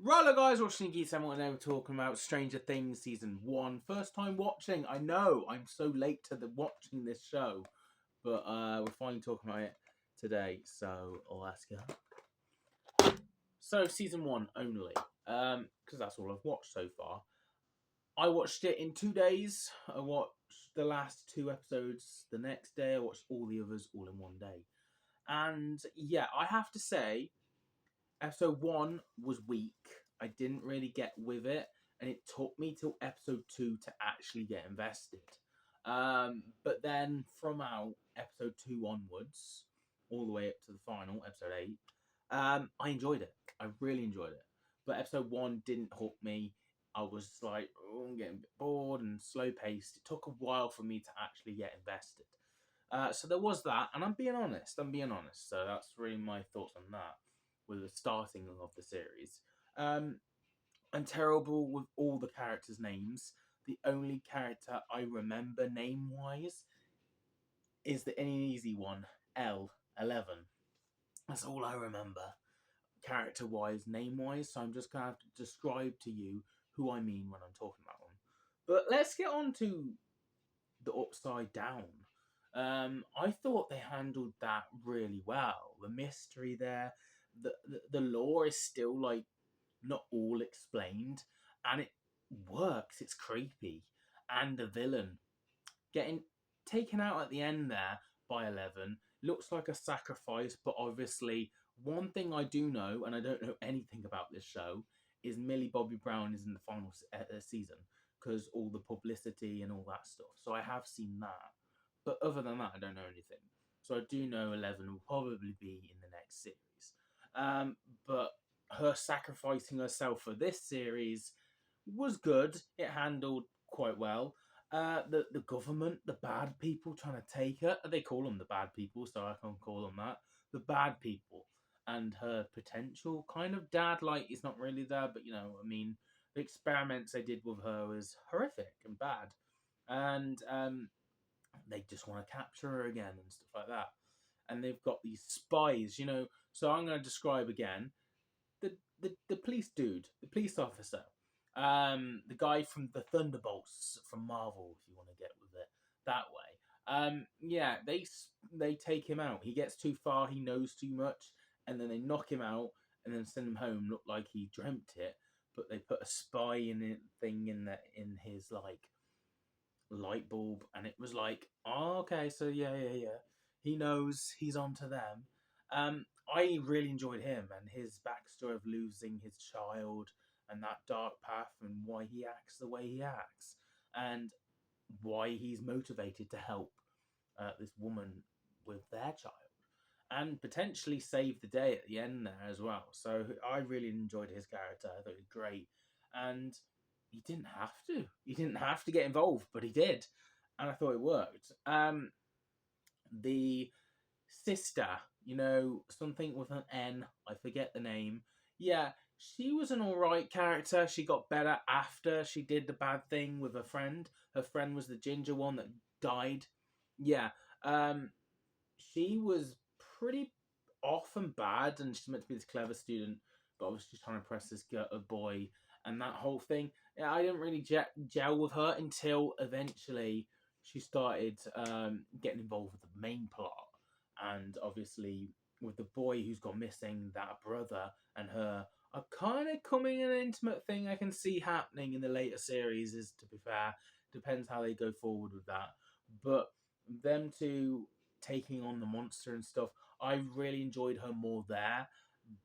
Right, guys, watching Geeks and we're talking about Stranger Things Season 1. First time watching, I know, I'm so late to watching this show. But we're finally talking about it today, so let's go. So, Season 1 only, because that's all I've watched so far. I watched it in 2 days. I watched the last 2 episodes the next day. I watched all the others all in 1 day. And yeah, I have to say, episode 1 was weak. I didn't really get with it, and it took me till episode 2 to actually get invested. But then from episode 2 onwards, all the way up to the final, episode 8, I enjoyed it. I really enjoyed it. But episode 1 didn't hook me. I was like, I'm getting a bit bored and slow paced. It took a while for me to actually get invested. So there was that, and I'm being honest. So that's really my thoughts on that with the starting of the series. I'm terrible with all the characters' names. The only character I remember name-wise is the easy one, L11. That's all I remember, character-wise, name-wise. So I'm just going to have to describe to you who I mean when I'm talking about them. But let's get on to the Upside Down. I thought they handled that really well. The mystery there, the lore is still like not all explained, and it works. It's creepy, and the villain getting taken out at the end there by 11 looks like a sacrifice. But obviously, one thing I do know, and I don't know anything about this show, is Millie Bobby Brown is in the final season because all the publicity and all that stuff. So I have seen that, but other than that, I don't know anything. So I do know 11 will probably be in the next series. But her sacrificing herself for this series was good. It handled quite well. The government, the bad people trying to take her. They call them the bad people, so I can call them that. The bad people. And her potential kind of dad, like, he's not really there, but, I mean, the experiments they did with her was horrific and bad. And they just want to capture her again and stuff like that. And they've got these spies, So I'm going to describe again the police dude, the police officer, the guy from the Thunderbolts from Marvel, if you want to get with it that way. Yeah, they take him out. He gets too far. He knows too much, and then they knock him out and then send him home. Look like he dreamt it, but they put a spy thing in his like light bulb, and it was like, oh, okay, so yeah. He knows he's onto them. I really enjoyed him and his backstory of losing his child and that dark path and why he acts the way he acts and why he's motivated to help this woman with their child and potentially save the day at the end there as well. So I really enjoyed his character. I thought he was great. And he didn't have to. He didn't have to get involved, but he did. And I thought it worked. The sister, something with an N. I forget the name. Yeah, she was an alright character. She got better after she did the bad thing with her friend. Her friend was the ginger one that died. Yeah. She was pretty off and bad, and she's meant to be this clever student, but obviously she's trying to impress this girl, a boy, and that whole thing. Yeah, I didn't really gel with her until eventually she started getting involved with the main plot, and obviously with the boy who's gone missing, that brother and her are kind of coming an intimate thing I can see happening in the later series. Is to be fair, depends how they go forward with that, but them two taking on the monster and stuff. I really enjoyed her more there.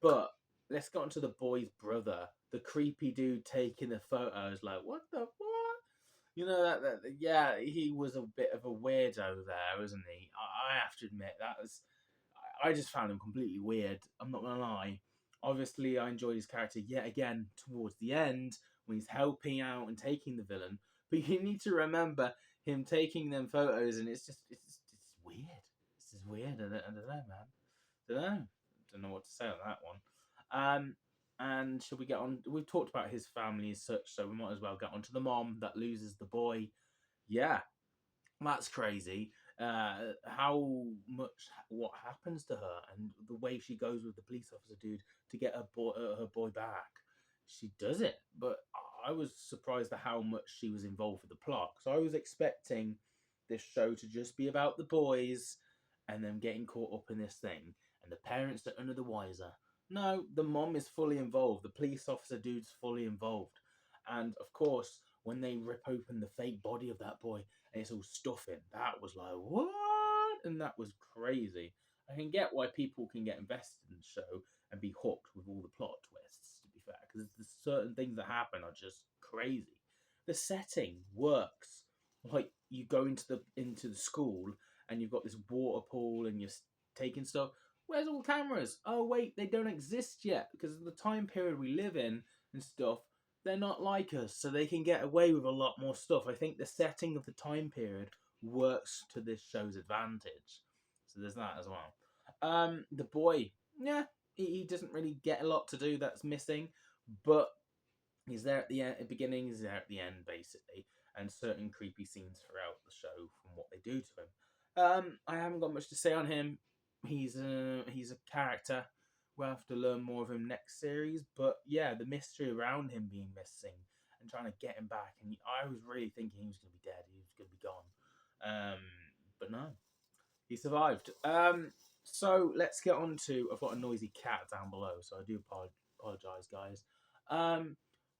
But let's get on to the boy's brother, the creepy dude taking the photos. Like, what the what? Yeah, he was a bit of a weirdo there, wasn't he? I have to admit that was. I just found him completely weird. I'm not gonna lie. Obviously, I enjoyed his character yet again towards the end when he's helping out and taking the villain. But you need to remember him taking them photos, and it's weird. This is weird. I don't know, man. Don't know what to say on that one. And should we get on? We've talked about his family as such, so we might as well get on to the mom that loses the boy. Yeah, that's crazy. How much what happens to her and the way she goes with the police officer dude to get her boy back. she does it. But I was surprised at how much she was involved with the plot. So I was expecting this show to just be about the boys and them getting caught up in this thing, and the parents are none of the wiser. No, the mom is fully involved. The police officer dude's fully involved. And of course, when they rip open the fake body of that boy and it's all stuffing, that was like, what? And that was crazy. I can get why people can get invested in the show and be hooked with all the plot twists, to be fair, because there's certain things that happen are just crazy. The setting works. Like you go into the school and you've got this water pool and you're taking stuff. Where's all the cameras? Oh wait, they don't exist yet because of the time period we live in and stuff. They're not like us, so they can get away with a lot more stuff. I think the setting of the time period works to this show's advantage. So there's that as well. The boy, yeah, he doesn't really get a lot to do that's missing, but he's there at the end, at the beginning, he's there at the end, basically, and certain creepy scenes throughout the show from what they do to him. I haven't got much to say on him. He's a character. We'll have to learn more of him next series, but yeah, the mystery around him being missing and trying to get him back, and I was really thinking he was going to be dead, he was going to be gone, but no, he survived. So let's get on to. I've got a noisy cat down below, so I do apologize, guys.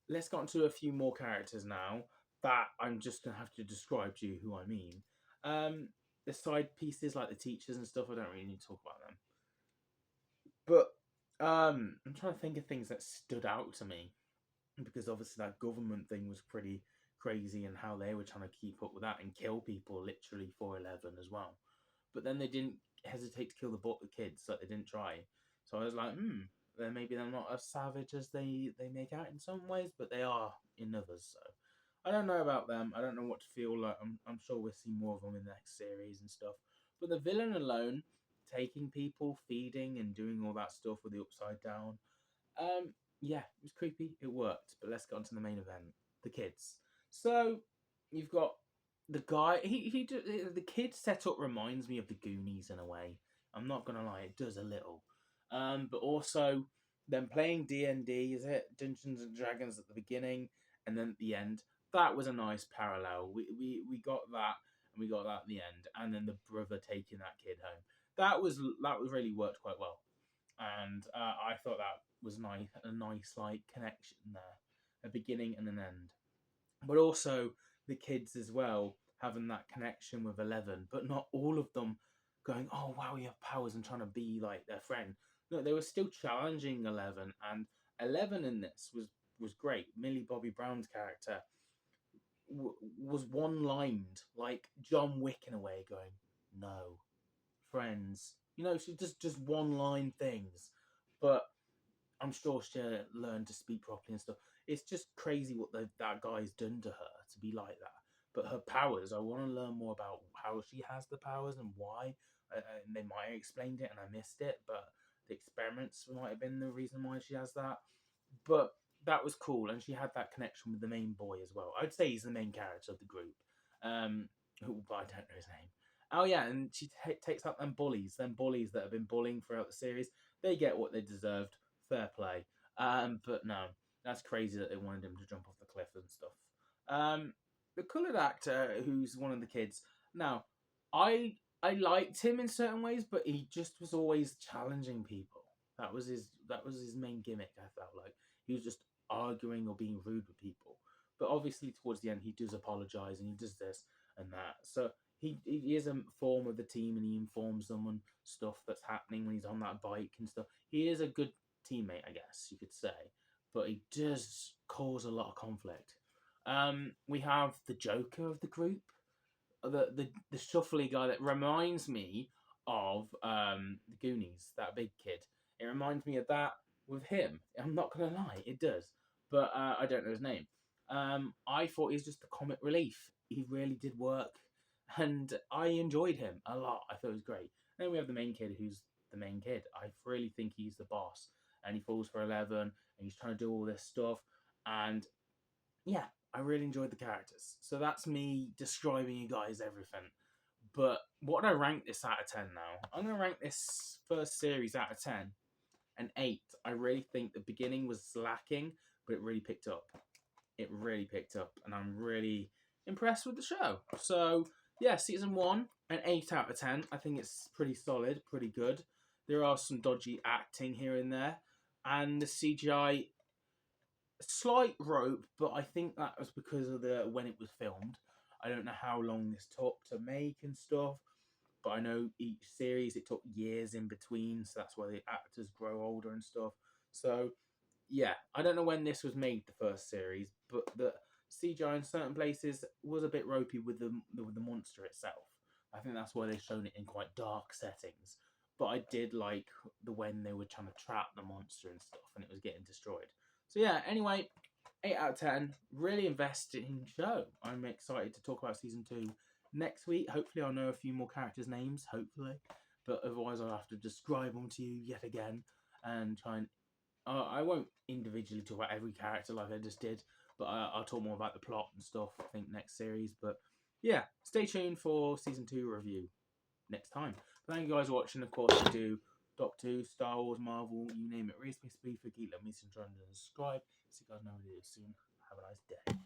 Let's get on to a few more characters now that I'm just gonna have to describe to you who I mean. The side pieces like the teachers and stuff, I don't really need to talk about them. But I'm trying to think of things that stood out to me because obviously that government thing was pretty crazy and how they were trying to keep up with that and kill people literally for 11 as well. But then they didn't hesitate to kill the kids, like they didn't try. So I was like, then maybe they're not as savage as they make out in some ways, but they are in others. So I don't know about them. I don't know what to feel like. I'm sure we'll see more of them in the next series and stuff. But the villain alone, taking people, feeding, and doing all that stuff with the upside down, yeah, it was creepy. It worked. But let's get on to the main event, the kids. So you've got the guy. The kid setup reminds me of the Goonies in a way. I'm not gonna lie, it does a little. But also them playing D&D, is it Dungeons and Dragons at the beginning, and then at the end. That was a nice parallel. We got that, and we got that at the end, and then the brother taking that kid home. That was really worked quite well, and I thought that was nice, a nice like connection there, a beginning and an end. But also the kids as well having that connection with 11, but not all of them going, oh wow, you have powers and trying to be like their friend. No, they were still challenging 11, and 11 in this was great. Millie Bobby Brown's character was one-lined, like John Wick in a way, going, no, friends. You know, she just one-line things, but I'm sure she learned to speak properly and stuff. It's just crazy what that guy's done to her to be like that. But her powers, I want to learn more about how she has the powers and why. And they might have explained it and I missed it, but the experiments might have been the reason why she has that. But that was cool, and she had that connection with the main boy as well. I'd say he's the main character of the group. But I don't know his name. Oh yeah, and she takes out them bullies that have been bullying throughout the series. They get what they deserved. Fair play. But no, that's crazy that they wanted him to jump off the cliff and stuff. The coloured actor who's one of the kids. Now, I liked him in certain ways, but he just was always challenging people. That was his main gimmick. I felt like he was just arguing or being rude with people. But obviously, towards the end, he does apologise and he does this and that. So he is a form of the team and he informs them on stuff that's happening when he's on that bike and stuff. He is a good teammate, I guess you could say, but he does cause a lot of conflict. We have the Joker of the group, the shuffly guy that reminds me of the Goonies, that big kid. It reminds me of that with him. I'm not gonna lie, it does, but I don't know his name. I thought he was just a comic relief. He really did work, and I enjoyed him a lot. I thought it was great. Then we have the main kid, who's the main kid. I really think he's the boss, and he falls for 11, and he's trying to do all this stuff, and yeah, I really enjoyed the characters. So that's me describing you guys everything. But what do I rank this out of 10 now? I'm going to rank this first series out of 10 an 8. I really think the beginning was lacking, but it really picked up. It really picked up, and I'm really impressed with the show. So yeah, season 1, an 8 out of 10. I think it's pretty solid, pretty good. There are some dodgy acting here and there, and the CGI slight rope, but I think that was because of the when it was filmed. I don't know how long this took to make and stuff, but I know each series it took years in between, so that's why the actors grow older and stuff. So yeah, I don't know when this was made, the first series, but the CGI in certain places was a bit ropey with the monster itself. I think that's why they've shown it in quite dark settings. But I did like the when they were trying to trap the monster and stuff, and it was getting destroyed. So yeah, anyway, 8 out of 10. Really investing show. I'm excited to talk about season 2 next week. Hopefully, I'll know a few more characters' names. Hopefully, but otherwise, I'll have to describe them to you yet again and try and I won't individually talk about every character like I just did, but I'll talk more about the plot and stuff, I think, next series. But yeah, stay tuned for season 2 review next time. Thank you guys for watching. Of course, I do Doctor Who, Star Wars, Marvel, you name it. Reese me, speak for Geek, let me subscribe. See you guys in another video soon. Have a nice day.